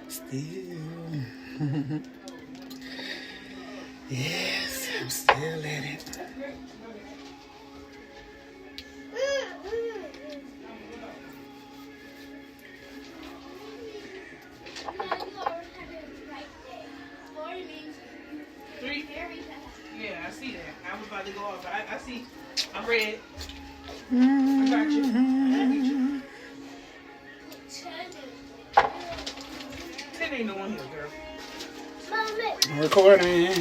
Still. Yes, I'm still at it. Three? Yeah, I see that. I was about to go off, but I see. I'm ready. I got you. I got you. 10 ain't no one here, girl. I'm recording.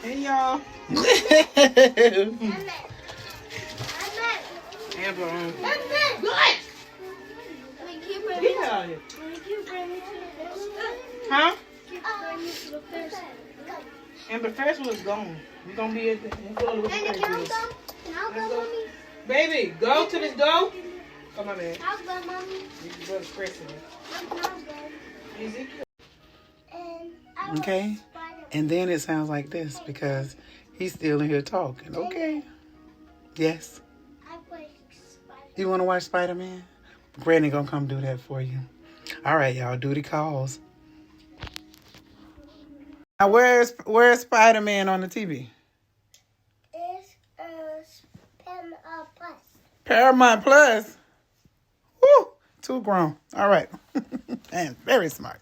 Hey, y'all. Amber on. What? Get out of here. Huh? Amber Ferris was gone. We're going to be at the Ferris. Baby, go to this door. Come on, man. I'll go, Mommy. You can go to President. I'll go. Easy. Okay. And then it sounds like this because he's still in here talking. Okay. Yes. You want to watch Spider-Man? Granny gonna come do that for you. All right, y'all. Duty calls. Now, where's Spider-Man on the TV? It's Paramount Plus. Paramount Plus. Woo! Too grown. All right. And very smart.